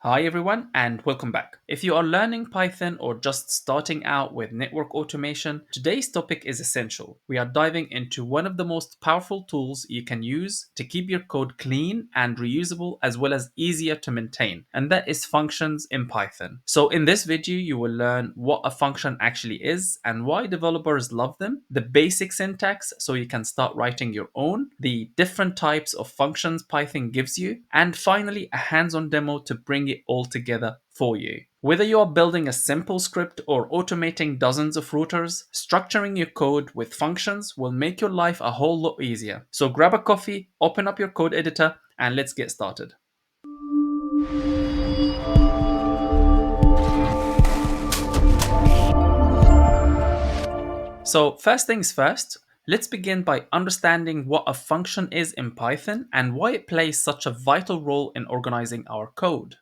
Hi everyone and welcome back. If you are learning Python or just starting out with network automation, today's topic is essential. We are diving into one of the most powerful tools you can use to keep your code clean and reusable as well as easier to maintain, and that is functions in Python. So in this video, you will learn what a function actually is and why developers love them, the basic syntax so you can start writing your own, the different types of functions Python gives you, and finally a hands-on demo to bring it all together for you. Whether you are building a simple script or automating dozens of routers, structuring your code with functions will make your life a whole lot easier. So grab a coffee, open up your code editor, and let's get started. So first things first, let's begin by understanding what a function is in Python and why it plays such a vital role in organizing our code.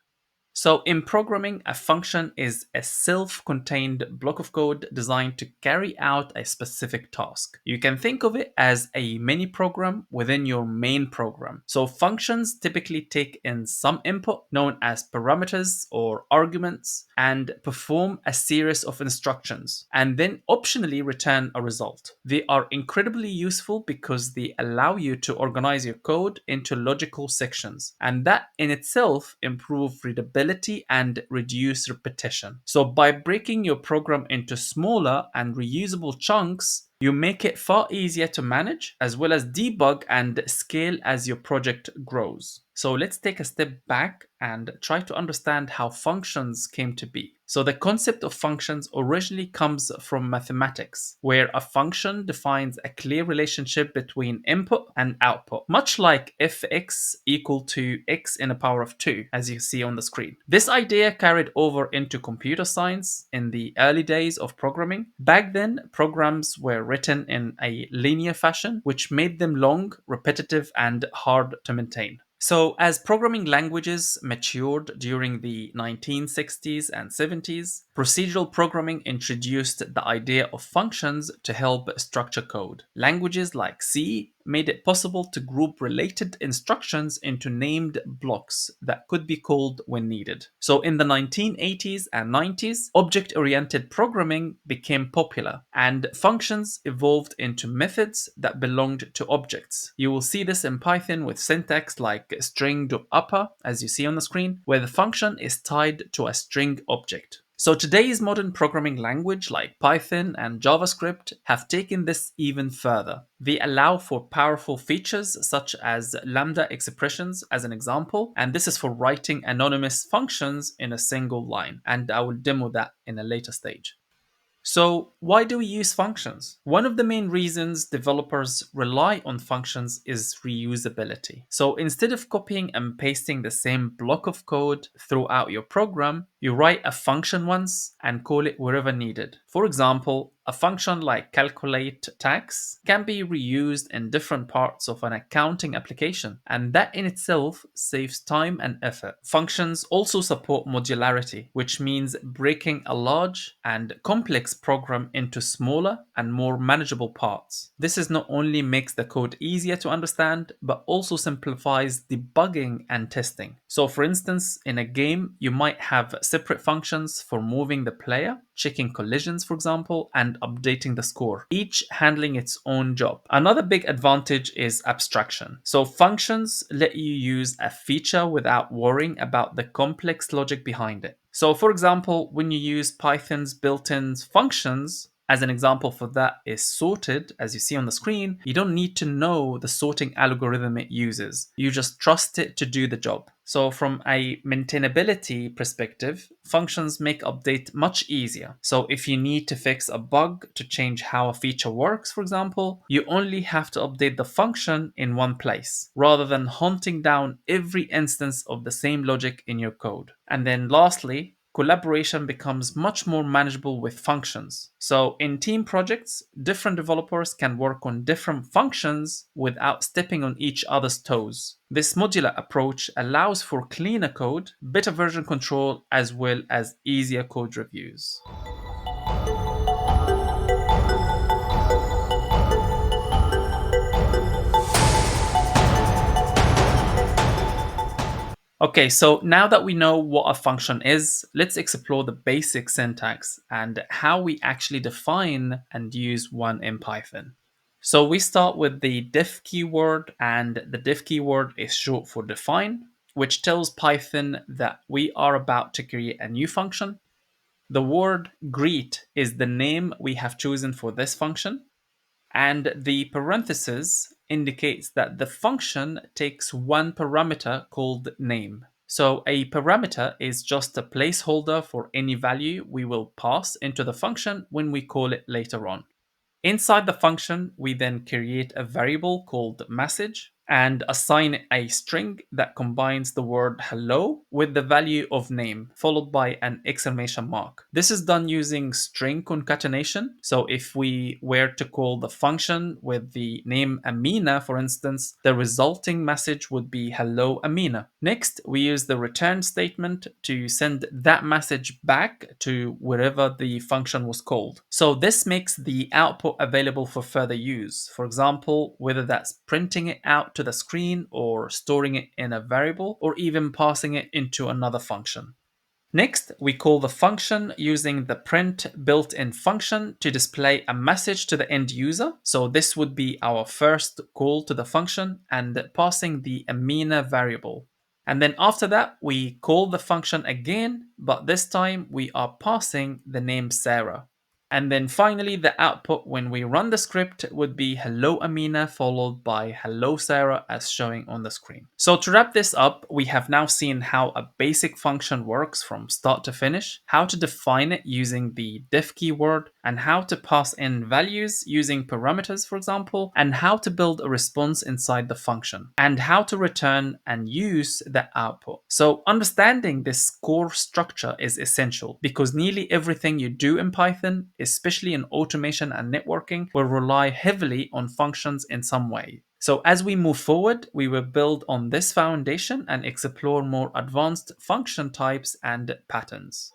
So in programming, a function is a self-contained block of code designed to carry out a specific task. You can think of it as a mini program within your main program. So functions typically take in some input known as parameters or arguments and perform a series of instructions and then optionally return a result. They are incredibly useful because they allow you to organize your code into logical sections, and that in itself improves readability and reduce repetition. So by breaking your program into smaller and reusable chunks, you make it far easier to manage as well as debug and scale as your project grows. So let's take a step back and try to understand how functions came to be. So the concept of functions originally comes from mathematics, where a function defines a clear relationship between input and output, much like if x equal to x in the power of 2, as you see on the screen. This idea carried over into computer science in the early days of programming. Back then, programs were written in a linear fashion, which made them long, repetitive, and hard to maintain. So, as programming languages matured during the 1960s and 70s, procedural programming introduced the idea of functions to help structure code. Languages like C made it possible to group related instructions into named blocks that could be called when needed. So in the 1980s and 90s, object-oriented programming became popular and functions evolved into methods that belonged to objects. You will see this in Python with syntax like string.upper, as you see on the screen, where the function is tied to a string object. So today's modern programming language like Python and JavaScript have taken this even further. They allow for powerful features such as Lambda expressions as an example, and this is for writing anonymous functions in a single line, and I will demo that in a later stage. So why do we use functions? One of the main reasons developers rely on functions is reusability. So instead of copying and pasting the same block of code throughout your program, you write a function once and call it wherever needed. For example, a function like calculate tax can be reused in different parts of an accounting application, and that in itself saves time and effort. Functions also support modularity, which means breaking a large and complex program into smaller and more manageable parts. This is not only makes the code easier to understand, but also simplifies debugging and testing. So for instance, in a game, you might have separate functions for moving the player, checking collisions, for example, and updating the score, each handling its own job. Another big advantage is abstraction. So functions let you use a feature without worrying about the complex logic behind it. So for example, when you use Python's built-in functions, as an example for that is sorted, as you see on the screen, you don't need to know the sorting algorithm it uses. You just trust it to do the job. So from a maintainability perspective, functions make update much easier. So if you need to fix a bug to change how a feature works, for example, you only have to update the function in one place, rather than hunting down every instance of the same logic in your code. And then lastly, collaboration becomes much more manageable with functions. So in team projects, different developers can work on different functions without stepping on each other's toes. This modular approach allows for cleaner code, better version control, as well as easier code reviews. Okay, so now that we know what a function is, let's explore the basic syntax and how we actually define and use one in Python. So we start with the def keyword, and the def keyword is short for define, which tells Python that we are about to create a new function. The word greet is the name we have chosen for this function, and the parenthesis indicates that the function takes one parameter called name. So a parameter is just a placeholder for any value we will pass into the function when we call it later on. Inside the function, we then create a variable called message and assign a string that combines the word hello with the value of name, followed by an exclamation mark. This is done using string concatenation. So if we were to call the function with the name Amina, for instance, the resulting message would be hello Amina. Next, we use the return statement to send that message back to wherever the function was called. So this makes the output available for further use. For example, whether that's printing it out to the screen or storing it in a variable or even passing it into another function. Next, we call the function using the print built-in function to display a message to the end user. So this would be our first call to the function and passing the Amina variable. And then after that, we call the function again, but this time we are passing the name Sarah. And then finally, the output when we run the script would be hello Amina followed by hello Sarah as showing on the screen. So to wrap this up, we have now seen how a basic function works from start to finish, how to define it using the def keyword, and how to pass in values using parameters, for example, and how to build a response inside the function, and how to return and use the output. So understanding this core structure is essential because nearly everything you do in Python, especially in automation and networking, will rely heavily on functions in some way. So as we move forward, we will build on this foundation and explore more advanced function types and patterns.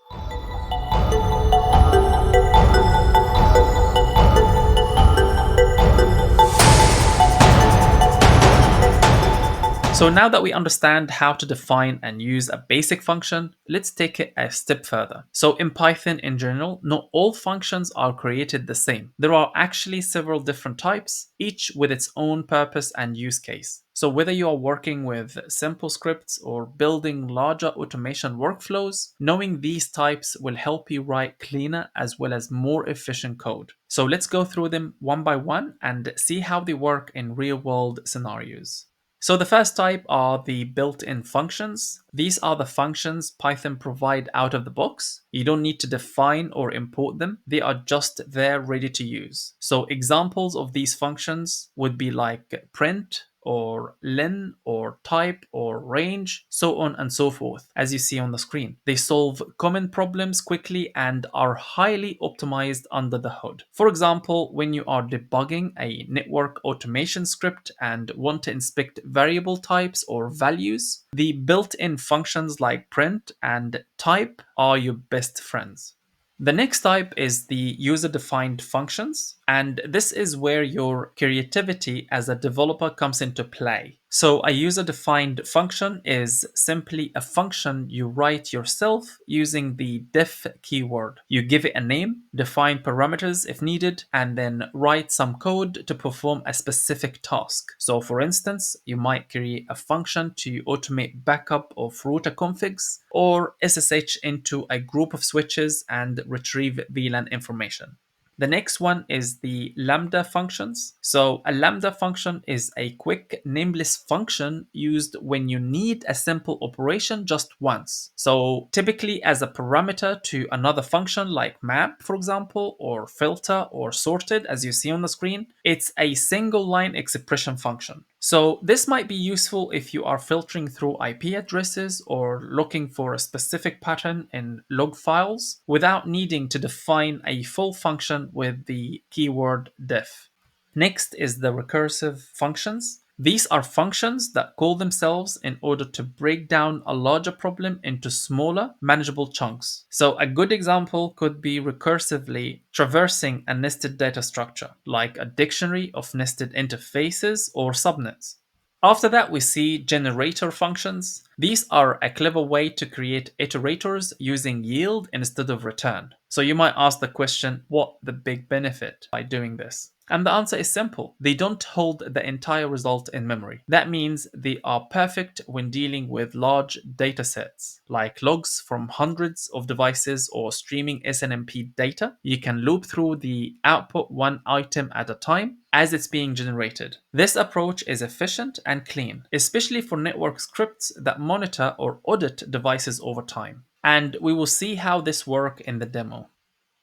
So now that we understand how to define and use a basic function, let's take it a step further. So in Python in general, not all functions are created the same. There are actually several different types, each with its own purpose and use case. So whether you are working with simple scripts or building larger automation workflows, knowing these types will help you write cleaner as well as more efficient code. So let's go through them one by one and see how they work in real-world scenarios. So the first type are the built-in functions. These are the functions Python provide out of the box. You don't need to define or import them. They are just there ready to use. So examples of these functions would be like print, or len, or type, or range, so on and so forth, as you see on the screen. They solve common problems quickly and are highly optimized under the hood. For example, when you are debugging a network automation script and want to inspect variable types or values, the built-in functions like print and type are your best friends. The next type is the user-defined functions, and this is where your creativity as a developer comes into play. So a user-defined function is simply a function you write yourself using the def keyword. You give it a name, define parameters if needed, and then write some code to perform a specific task. So for instance, you might create a function to automate backup of router configs or SSH into a group of switches and retrieve VLAN information. The next one is the Lambda functions. So a Lambda function is a quick nameless function used when you need a simple operation just once. So typically as a parameter to another function like map, for example, or filter or sorted, as you see on the screen, it's a single line expression function. So this might be useful if you are filtering through IP addresses or looking for a specific pattern in log files without needing to define a full function with the keyword def. Next is the recursive functions. These are functions that call themselves in order to break down a larger problem into smaller, manageable chunks. So a good example could be recursively traversing a nested data structure, like a dictionary of nested interfaces or subnets. After that, we see generator functions. These are a clever way to create iterators using yield instead of return. So you might ask the question, what the big benefit by doing this? And the answer is simple. They don't hold the entire result in memory. That means they are perfect when dealing with large data sets, like logs from hundreds of devices or streaming SNMP data. You can loop through the output one item at a time as it's being generated. This approach is efficient and clean, especially for network scripts that monitor or audit devices over time. And we will see how this works in the demo.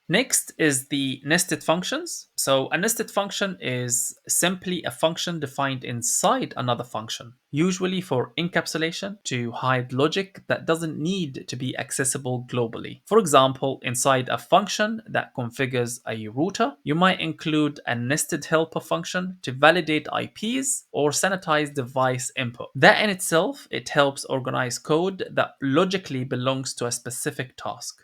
Next is the nested functions. So a nested function is simply a function defined inside another function, usually for encapsulation to hide logic that doesn't need to be accessible globally. For example, inside a function that configures a router, you might include a nested helper function to validate IPs or sanitize device input. That in itself, it helps organize code that logically belongs to a specific task.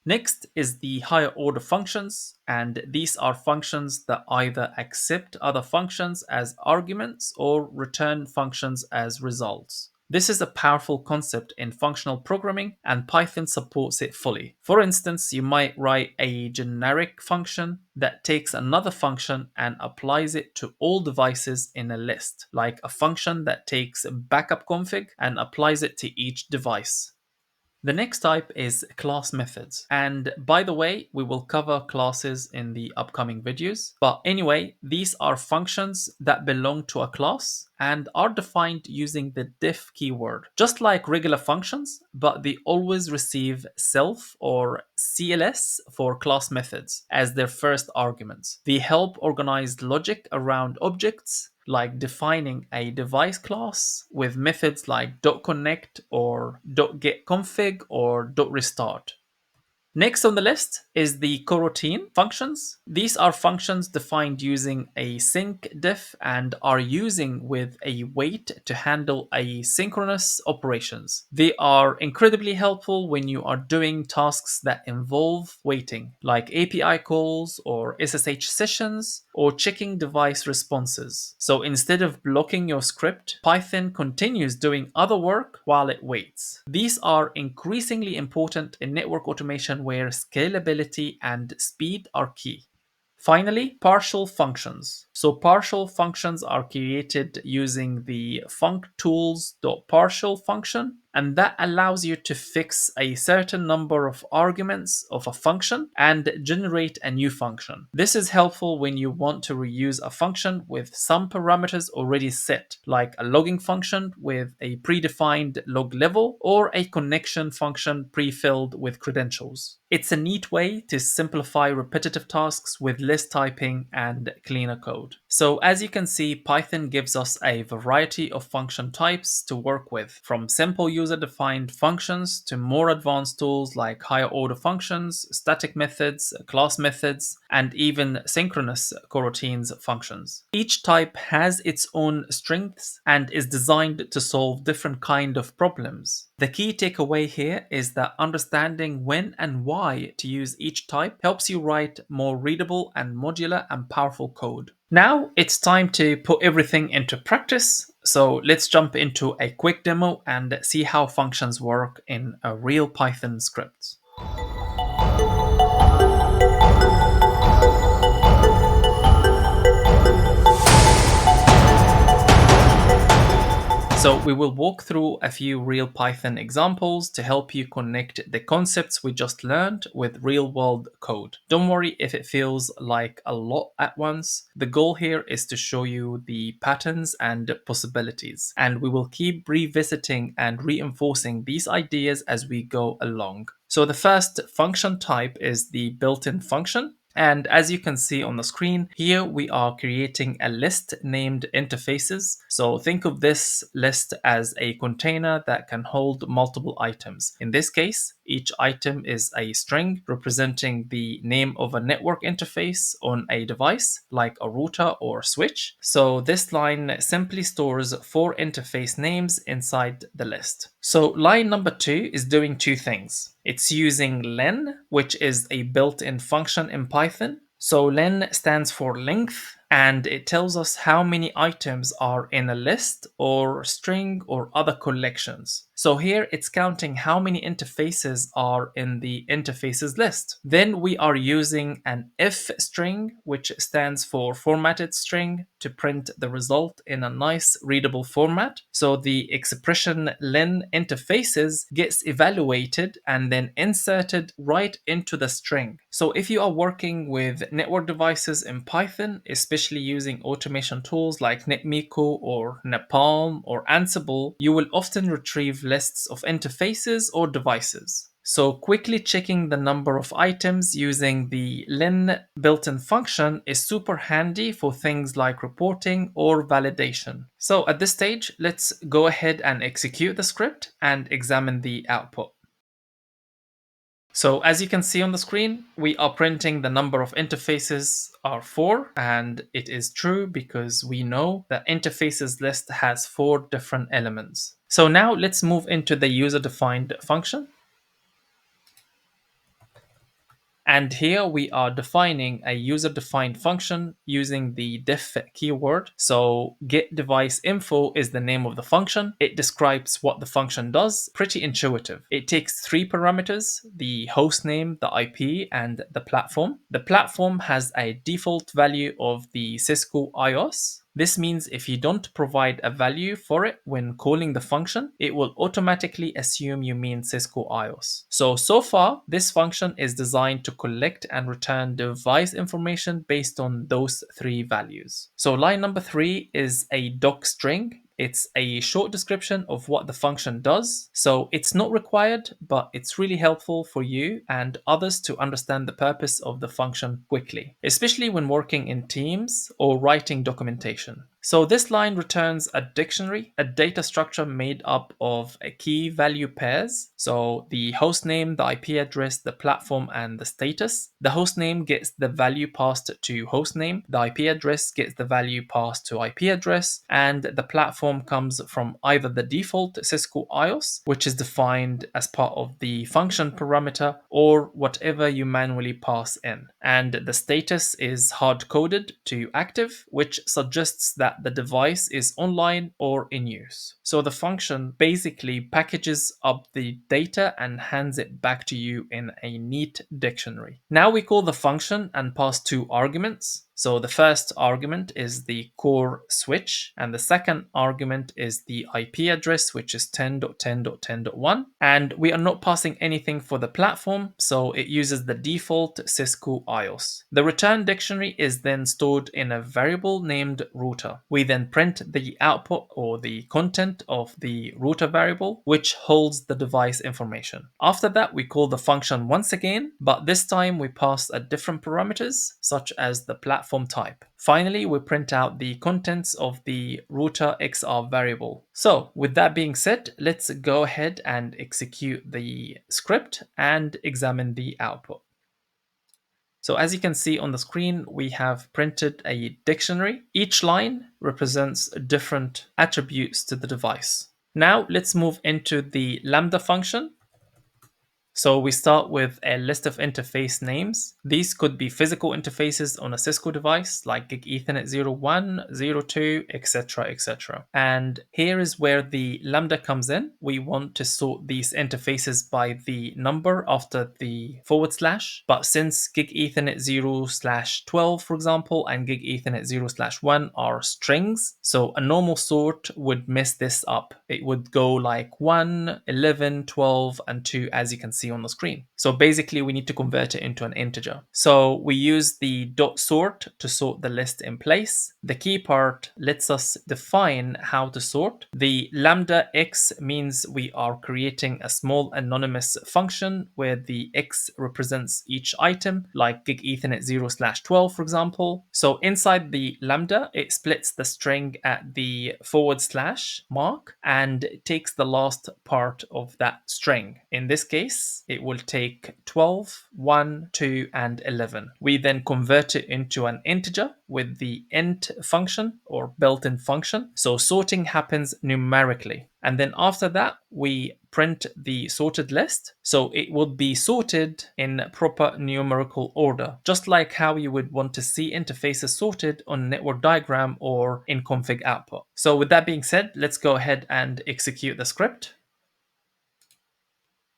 Next is the higher order functions, and these are functions that either accept other functions as arguments or return functions as results. This is a powerful concept in functional programming, and Python supports it fully. For instance, you might write a generic function that takes another function and applies it to all devices in a list, like a function that takes backup config and applies it to each device. The next type is class methods. And by the way, we will cover classes in the upcoming videos. But anyway, these are functions that belong to a class and are defined using the def keyword, just like regular functions, but they always receive self or CLS for class methods as their first arguments. They help organize logic around objects, like defining a device class with methods like .connect or .getConfig or .restart. Next on the list is the coroutine functions. These are functions defined using a sync def and are using with a wait to handle asynchronous operations. They are incredibly helpful when you are doing tasks that involve waiting, like API calls or SSH sessions or checking device responses. So instead of blocking your script, Python continues doing other work while it waits. These are increasingly important in network automation where scalability and speed are key. Finally, partial functions. So partial functions are created using the functools.partial function, and that allows you to fix a certain number of arguments of a function and generate a new function. This is helpful when you want to reuse a function with some parameters already set, like a logging function with a predefined log level or a connection function pre-filled with credentials. It's a neat way to simplify repetitive tasks with less typing and cleaner code. So as you can see, Python gives us a variety of function types to work with, from simple user-defined functions to more advanced tools like higher order functions, static methods, class methods, and even synchronous coroutines functions. Each type has its own strengths and is designed to solve different kind of problems. The key takeaway here is that understanding when and why to use each type helps you write more readable and modular and powerful code. Now it's time to put everything into practice. So let's jump into a quick demo and see how functions work in a real Python script. So we will walk through a few real Python examples to help you connect the concepts we just learned with real-world code. Don't worry if it feels like a lot at once. The goal here is to show you the patterns and possibilities, and we will keep revisiting and reinforcing these ideas as we go along. So the first function type is the built-in function. And as you can see on the screen, here we are creating a list named interfaces. So think of this list as a container that can hold multiple items. In this case, each item is a string representing the name of a network interface on a device, like a router or switch. So this line simply stores 4 interface names inside the list. So line number 2 is doing 2 things. It's using len, which is a built-in function in Python. So len stands for length, and it tells us how many items are in a list or string or other collections. So here it's counting how many interfaces are in the interfaces list. Then we are using an if string, which stands for formatted string, to print the result in a nice readable format. So the expression len interfaces gets evaluated and then inserted right into the string. So if you are working with network devices in Python, especially using automation tools like NetMiko or Napalm or Ansible, you will often retrieve lists of interfaces or devices. So quickly checking the number of items using the len built-in function is super handy for things like reporting or validation. So at this stage, let's go ahead and execute the script and examine the output. So as you can see on the screen, we are printing the number of interfaces are 4, and it is true because we know that interfaces list has 4 different elements. So now let's move into the user-defined function. And here we are defining a user-defined function using the def keyword. So getDeviceInfo is the name of the function. It describes what the function does. Pretty intuitive. It takes 3 parameters: the hostname, the IP, and the platform. The platform has a default value of the Cisco iOS. This means if you don't provide a value for it when calling the function, it will automatically assume you mean Cisco iOS. So far, this function is designed to collect and return device information based on those 3 values. So line number 3 is a doc string. It's a short description of what the function does. So it's not required, but it's really helpful for you and others to understand the purpose of the function quickly, especially when working in teams or writing documentation. So this line returns a dictionary, a data structure made up of key value pairs. So the hostname, the IP address, the platform, and the status. The hostname gets the value passed to hostname. The IP address gets the value passed to IP address. And the platform comes from either the default Cisco iOS, which is defined as part of the function parameter, or whatever you manually pass in. And the status is hard-coded to active, which suggests that the device is online or in use. So the function basically packages up the data and hands it back to you in a neat dictionary. Now we call the function and pass 2 arguments. So the first argument is the core switch, and the second argument is the IP address, which is 10.10.10.1. And we are not passing anything for the platform, so it uses the default Cisco iOS. The return dictionary is then stored in a variable named router. We then print the output or the content of the router variable, which holds the device information. After that, we call the function once again, but this time we pass a different parameters, such as the platform type. Finally, we print out the contents of the router XR variable. So with that being said, let's go ahead and execute the script and examine the output. So as you can see on the screen, we have printed a dictionary. Each line represents different attributes to the device. Now let's move into the Lambda function. So we start with a list of interface names. These could be physical interfaces on a Cisco device like Gig Ethernet 01, 02, etc., etc. And here is where the Lambda comes in. We want to sort these interfaces by the number after the /, but since Gig Ethernet 0/12, for example, and Gig Ethernet 0/1 are strings, so a normal sort would mess this up. It would go like 1, 11, 12, and 2, as you can see on the screen. So basically we need to convert it into an integer. So we use the dot sort to sort the list in place. The key part lets us define how to sort. The lambda x means we are creating a small anonymous function where the x represents each item, like Gig Ethernet 0/12, for example. So inside the lambda, it splits the string at the / mark and takes the last part of that string. In this case, it will take 12, 1, 2, and 11. We then convert it into an integer with the int function or built-in function. So sorting happens numerically. And then after that, we print the sorted list. So it would be sorted in proper numerical order, just like how you would want to see interfaces sorted on a network diagram or in config output. So with that being said, let's go ahead and execute the script.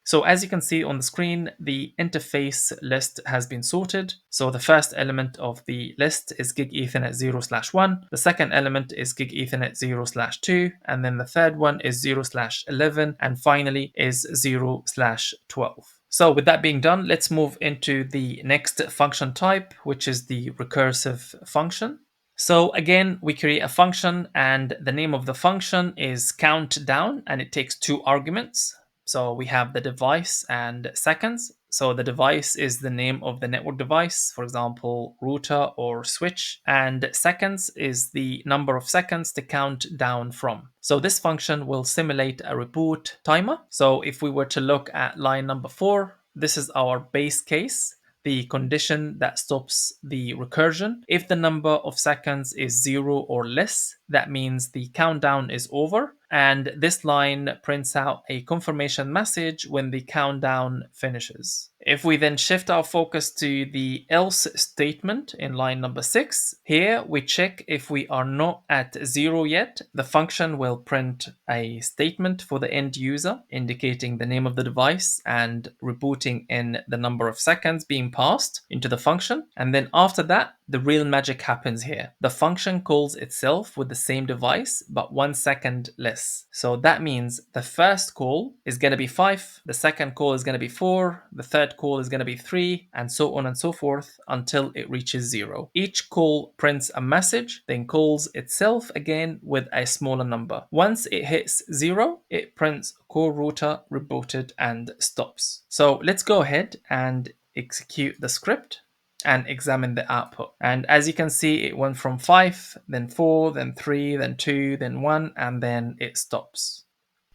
So as you can see on the screen, the interface list has been sorted. So the first element of the list is gig Ethernet 0/1. The second element is gig Ethernet 0/2. And then the third one is 0/11. And finally is 0/12. So with that being done, let's move into the next function type, which is the recursive function. So again, we create a function and the name of the function is countdown and it takes 2 arguments. So we have the device and seconds. So the device is the name of the network device, for example, router or switch, and seconds is the number of seconds to count down from. So this function will simulate a reboot timer. So if we were to look at line number 4, this is our base case, the condition that stops the recursion. If the number of seconds is 0 or less, that means the countdown is over. And this line prints out a confirmation message when the countdown finishes. If we then shift our focus to the else statement in line number 6, here we check if we are not at 0 yet. The function will print a statement for the end user indicating the name of the device and rebooting in the number of seconds being passed into the function. And then after that, the real magic happens here. The function calls itself with the same device, but 1 second less. So that means the first call is going to be 5, the second call is going to be 4, the third call is going to be 3, and so on and so forth until it reaches 0. Each call prints a message, then calls itself again with a smaller number. Once it hits 0, it prints core router rebooted and stops. So let's go ahead and execute the script and examine the output. And as you can see, it went from 5, then 4, then 3, then 2, then 1, and then it stops.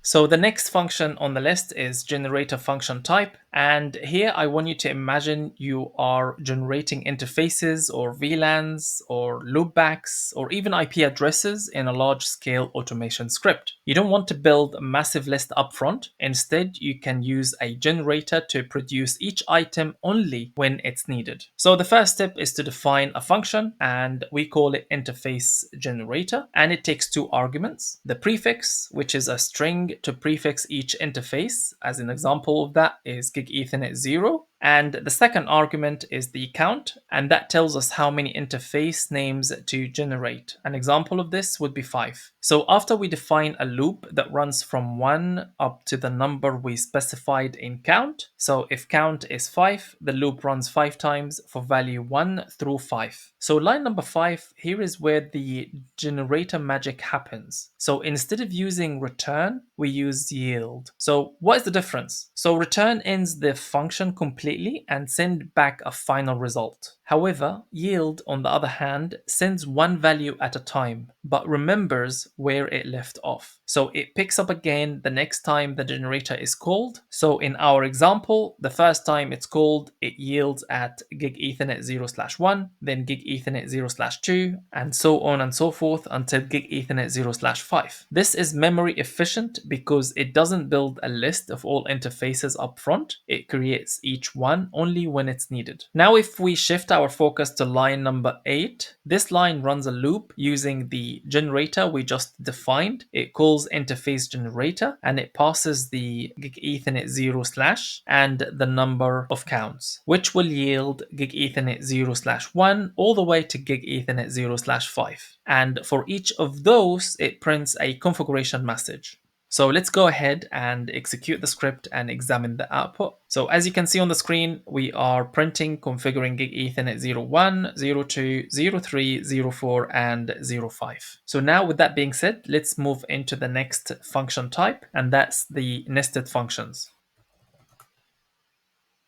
So the next function on the list is generator function type. And here I want you to imagine you are generating interfaces or VLANs or loopbacks or even IP addresses in a large scale automation script. You don't want to build a massive list upfront. Instead, you can use a generator to produce each item only when it's needed. So the first step is to define a function and we call it interface generator. And it takes 2 arguments, the prefix, which is a string to prefix each interface. As an example of that is gig Ethernet 0. And the second argument is the count, and that tells us how many interface names to generate. An example of this would be 5. So after we define a loop that runs from 1 up to the number we specified in count. So if count is 5, the loop runs 5 times for value 1 through 5. So line number 5, here is where the generator magic happens. So instead of using return, we use yield. So what is the difference? So return ends the function completely and send back a final result. However, yield, on the other hand, sends one value at a time, but remembers where it left off. So it picks up again the next time the generator is called. So in our example, the first time it's called, it yields at gig Ethernet 0/1, then gig Ethernet 0/2, and so on and so forth until gig Ethernet 0/5. This is memory efficient because it doesn't build a list of all interfaces up front. It creates each one only when it's needed. Now, if we shift our focus to line number 8, this line runs a loop using the generator we just defined. It calls interface generator and it passes the gig Ethernet 0/ and the number of counts, which will yield gig Ethernet 0/1 all the way to gig Ethernet 0/5. And for each of those, it prints a configuration message. So let's go ahead and execute the script and examine the output. So as you can see on the screen, we are printing configuring gig Ethernet 01, 02, 03, 04, and 05. So now with that being said, let's move into the next function type, and that's the nested functions.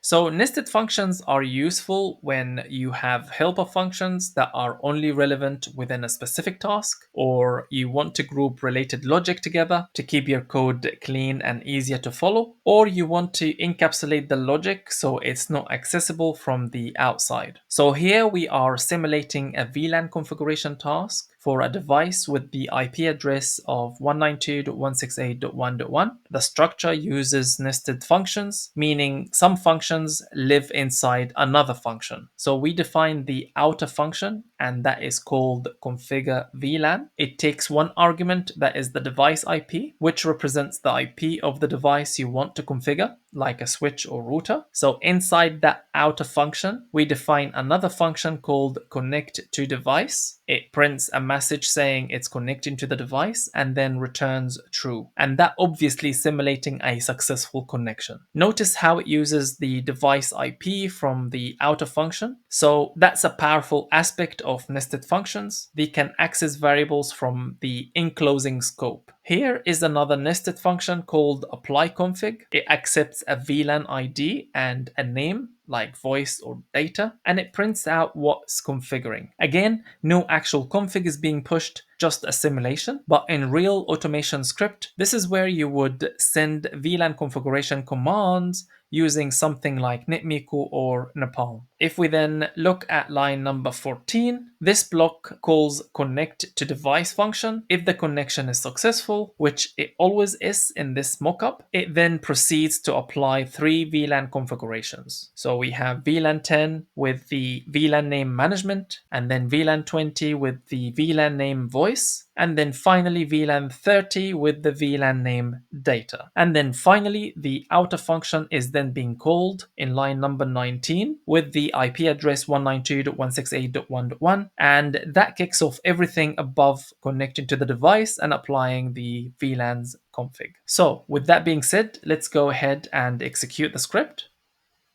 So nested functions are useful when you have helper functions that are only relevant within a specific task, or you want to group related logic together to keep your code clean and easier to follow, or you want to encapsulate the logic so it's not accessible from the outside. So here we are simulating a VLAN configuration task for a device with the IP address of 192.168.1.1. The structure uses nested functions, meaning some functions live inside another function. So we define the outer function, and that is called configure VLAN. It takes one argument, that is the device IP, which represents the IP of the device you want to configure, like a switch or router. So inside that outer function, we define another function called connect to device. It prints a message saying it's connecting to the device and then returns true. And that obviously simulating a successful connection. Notice how it uses the device IP from the outer function. So that's a powerful aspect of nested functions. They can access variables from the enclosing scope. Here is another nested function called applyConfig. It accepts a VLAN ID and a name like voice or data, and it prints out what's configuring. Again, no actual config is being pushed, just a simulation. But in real automation script, this is where you would send VLAN configuration commands using something like NetMiku or Napalm. If we then look at line number 14, this block calls connect to device function. If the connection is successful, which it always is in this mockup, it then proceeds to apply 3 VLAN configurations. So we have VLAN 10 with the VLAN name management, and then VLAN 20 with the VLAN name voice, and then finally VLAN 30 with the VLAN name data. And then finally, the outer function is then being called in line number 19 with the IP address 192.168.1.1, and that kicks off everything above connecting to the device and applying the VLAN's config. So with that being said, let's go ahead and execute the script.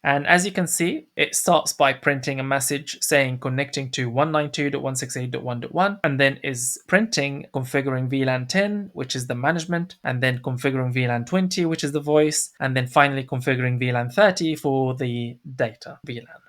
And as you can see, it starts by printing a message saying connecting to 192.168.1.1, and then is printing configuring VLAN 10, which is the management, and then configuring VLAN 20, which is the voice, and then finally configuring VLAN 30 for the data VLAN.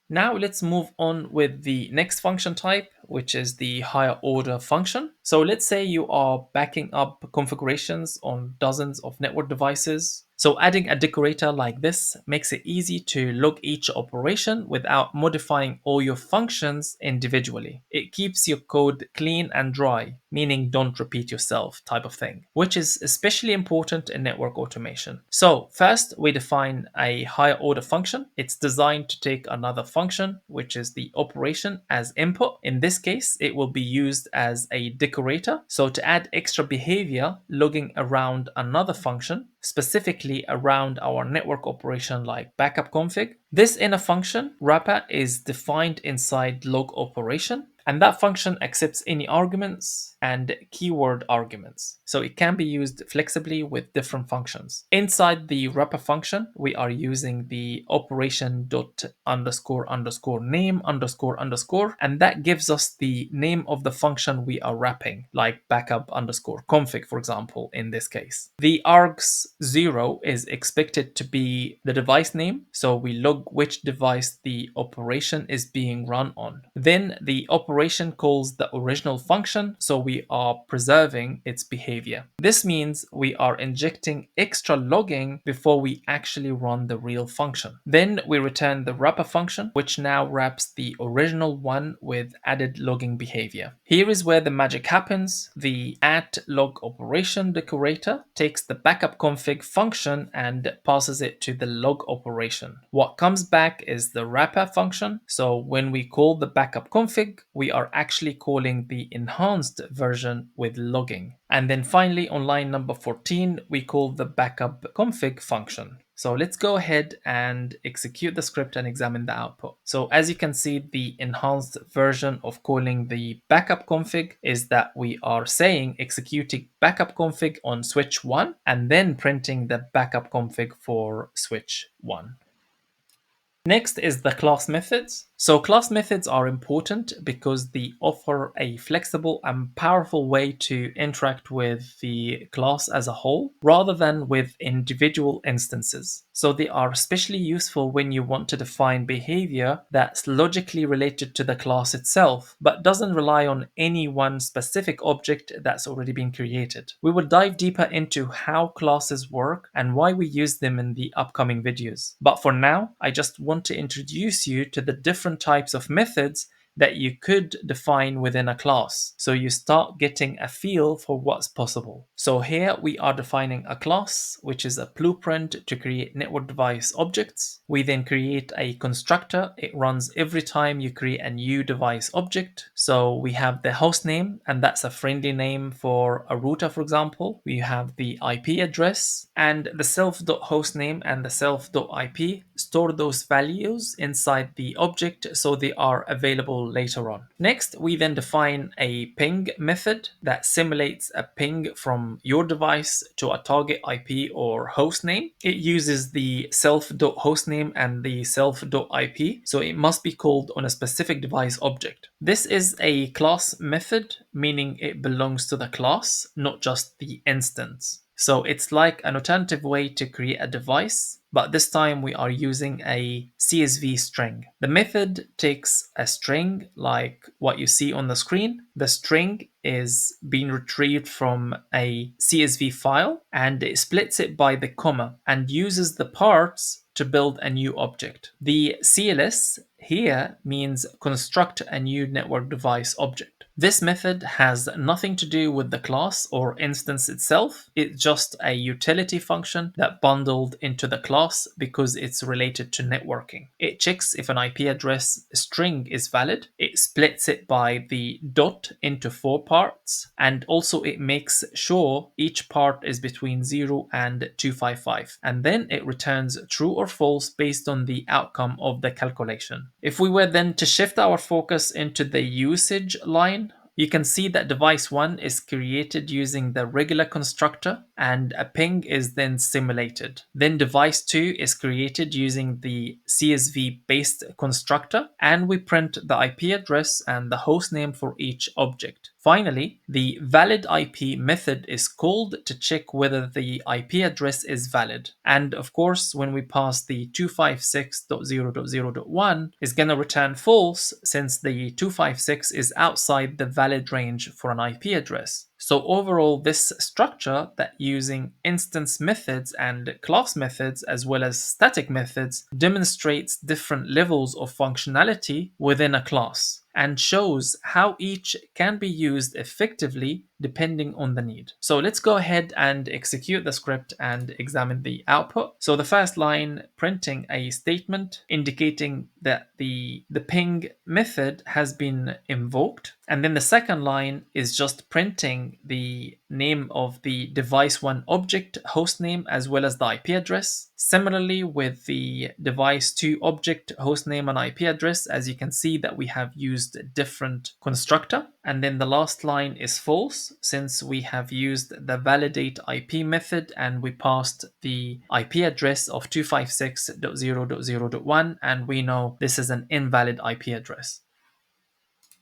Now let's move on with the next function type, which is the higher order function. So let's say you are backing up configurations on dozens of network devices. So adding a decorator like this makes it easy to log each operation without modifying all your functions individually. It keeps your code clean and dry, meaning don't repeat yourself type of thing, which is especially important in network automation. So first we define a higher order function. It's designed to take another function, which is the operation, as input. In this case, it will be used as a decorator. So to add extra behavior, logging around another function, specifically around our network operation like backup config. This inner function wrapper is defined inside log operation, and that function accepts any arguments and keyword arguments. So it can be used flexibly with different functions. Inside the wrapper function, we are using the operation dot underscore underscore name underscore underscore, and that gives us the name of the function we are wrapping, like backup underscore config, for example, in this case. The args 0 is expected to be the device name, so we log which device the operation is being run on. Then the operation calls the original function, so we are preserving its behavior. This means we are injecting extra logging before we actually run the real function. Then we return the wrapper function, which now wraps the original one with added logging behavior. Here is where the magic happens. The @log operation decorator takes the backup config function and passes it to the log operation. What comes back is the wrapper function. So when we call the backup config, we are actually calling the enhanced version with logging. And then finally on line number 14, we call the backup config function. So let's go ahead and execute the script and examine the output. So as you can see, the enhanced version of calling the backup config is that we are saying executing backup config on switch 1 and then printing the backup config for switch 1. Next is the class methods. So class methods are important because they offer a flexible and powerful way to interact with the class as a whole rather than with individual instances. So they are especially useful when you want to define behavior that's logically related to the class itself, but doesn't rely on any one specific object that's already been created. We will dive deeper into how classes work and why we use them in the upcoming videos. But for now, I just want to introduce you to the different types of methods that you could define within a class. So you start getting a feel for what's possible. So here we are defining a class, which is a blueprint to create network device objects. We then create a constructor. It runs every time you create a new device object. So we have the host name, and that's a friendly name for a router, for example. We have the IP address, and the self.hostname and the self.ip store those values inside the object so they are available later on. Next, we then define a ping method that simulates a ping from your device to a target IP or host name. It uses the self.hostname and the self.ip, so it must be called on a specific device object. This is a class method, meaning it belongs to the class, not just the instance. So it's like an alternative way to create a device, but this time we are using a CSV string. The method takes a string like what you see on the screen. The string is being retrieved from a CSV file, and it splits it by the comma and uses the parts to build a new object. The CLS here means construct a new network device object. This method has nothing to do with the class or instance itself. It's just a utility function that bundled into the class because it's related to networking. It checks if an IP address string is valid. It splits it by the dot into 4 parts, and also it makes sure each part is between 0 and 255. And then it returns true or false based on the outcome of the calculation. If we were then to shift our focus into the usage line, you can see that device 1 is created using the regular constructor and a ping is then simulated. Then device 2 is created using the CSV based constructor, and we print the IP address and the host name for each object. Finally, the valid IP method is called to check whether the IP address is valid. And of course, when we pass the 256.0.0.1, it's going to return false since the 256 is outside the valid range for an IP address. So overall, this structure that using instance methods and class methods as well as static methods demonstrates different levels of functionality within a class and shows how each can be used effectively depending on the need. So let's go ahead and execute the script and examine the output. So the first line printing a statement indicating that the ping method has been invoked. And then the second line is just printing the name of the device 1 object host name as well as the IP address. Similarly with the device 2 object host name and IP address, as you can see that we have used a different constructor. And then the last line is false since we have used the validate IP method and we passed the IP address of 256.0.0.1, and we know this is an invalid IP address.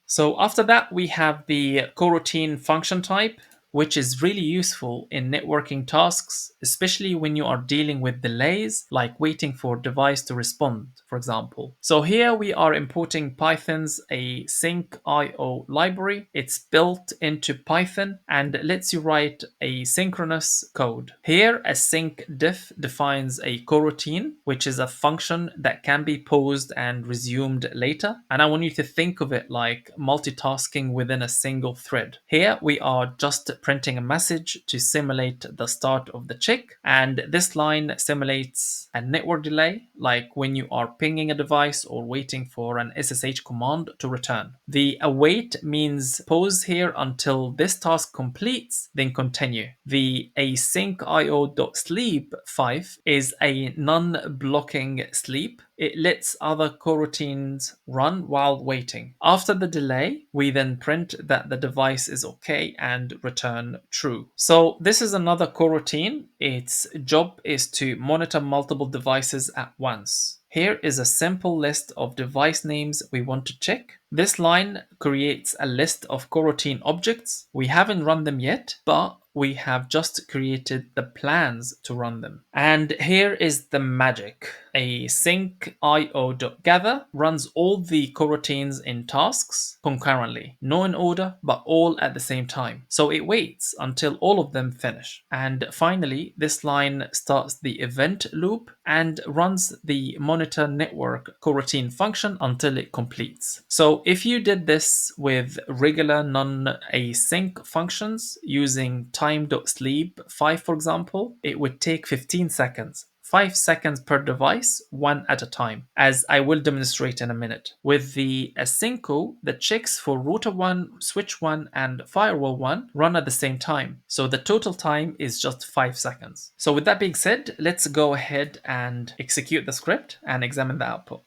So after that, we have the coroutine function type, which is really useful in networking tasks, especially when you are dealing with delays, like waiting for a device to respond, for example. So here we are importing Python's async IO library. It's built into Python and lets you write asynchronous code. Here, async def defines a coroutine, which is a function that can be paused and resumed later. And I want you to think of it like multitasking within a single thread. Here we are just printing a message to simulate the start of the check, and this line simulates a network delay, like when you are pinging a device or waiting for an SSH command to return. The await means pause here until this task completes, then continue. The async io.sleep 5 is a non-blocking sleep. It lets other coroutines run while waiting. After the delay, we then print that the device is okay and return true. So this is another coroutine. Its job is to monitor multiple devices at once. Here is a simple list of device names we want to check. This line creates a list of coroutine objects. We haven't run them yet, but we have just created the plans to run them. And here is the magic. A sync io.gather runs all the coroutines in tasks concurrently, no in order, but all at the same time. So it waits until all of them finish. And finally, this line starts the event loop and runs the monitor network coroutine function until it completes. So if you did this with regular non-async functions using time.sleep 5, for example, it would take 15 seconds. 5 seconds per device, one at a time, as I will demonstrate in a minute. With the async, the checks for router 1, switch 1, and firewall 1 run at the same time. So the total time is just 5 seconds. So with that being said, let's go ahead and execute the script and examine the output.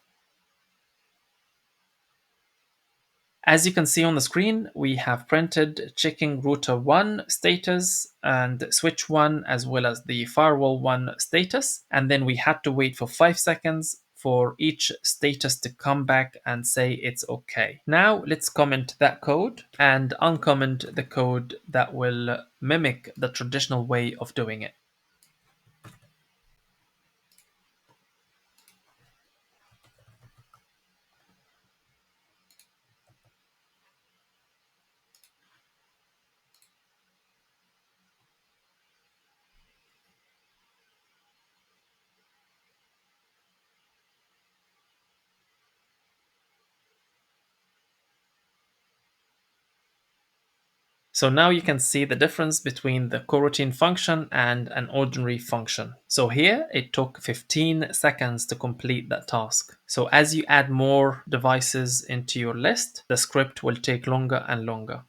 As you can see on the screen, we have printed checking router 1 status and switch 1 as well as the firewall 1 status. And then we had to wait for 5 seconds for each status to come back and say it's okay. Now let's comment that code and uncomment the code that will mimic the traditional way of doing it. So now you can see the difference between the coroutine function and an ordinary function. So here it took 15 seconds to complete that task. So as you add more devices into your list, the script will take longer and longer.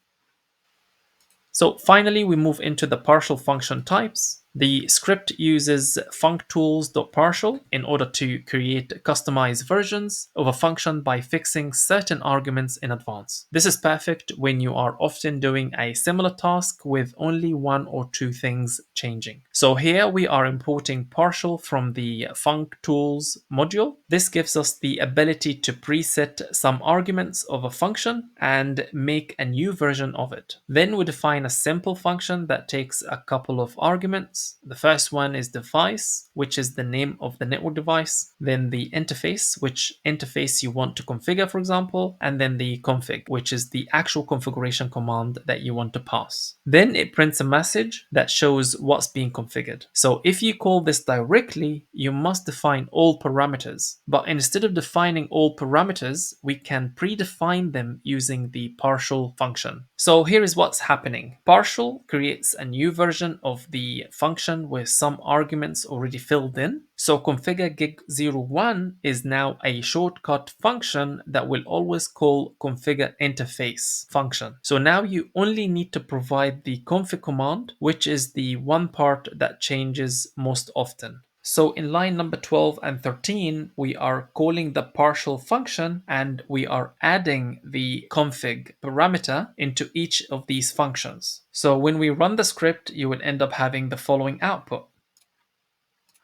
So finally, we move into the partial function types. The script uses functools.partial in order to create customized versions of a function by fixing certain arguments in advance. This is perfect when you are often doing a similar task with only one or two things changing. So here we are importing partial from the functools module. This gives us the ability to preset some arguments of a function and make a new version of it. Then we define a simple function that takes a couple of arguments. The first one is device, which is the name of the network device, then the interface, which interface you want to configure, for example, and then the config, which is the actual configuration command that you want to pass. Then it prints a message that shows what's being configured. So if you call this directly, you must define all parameters. But instead of defining all parameters, we can predefine them using the partial function. So here is what's happening. Partial creates a new version of the function with some arguments already filled in. So configure gig01 is now a shortcut function that will always call configure interface function. So now you only need to provide the config command, which is the one part that changes most often. So in line number 12 and 13, we are calling the partial function and we are adding the config parameter into each of these functions. So when we run the script, you will end up having the following output.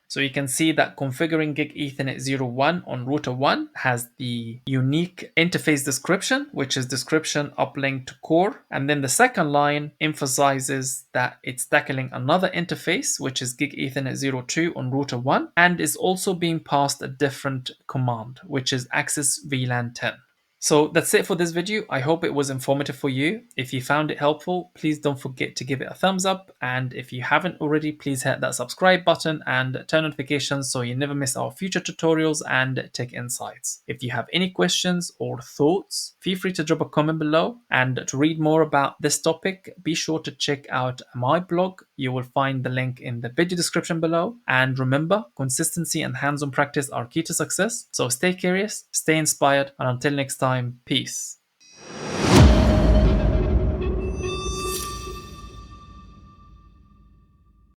So you can see that configuring gig Ethernet 01 on router 1 has the unique interface description, which is description uplink to core. And then the second line emphasizes that it's tackling another interface, which is gig Ethernet 02 on router 1, and is also being passed a different command, which is access VLAN 10. So that's it for this video. I hope it was informative for you. If you found it helpful, please don't forget to give it a thumbs up. And if you haven't already, please hit that subscribe button and turn notifications so you never miss our future tutorials and tech insights. If you have any questions or thoughts, feel free to drop a comment below. And to read more about this topic, be sure to check out my blog. You will find the link in the video description below. And remember, consistency and hands-on practice are key to success. So stay curious, stay inspired, and until next time, peace.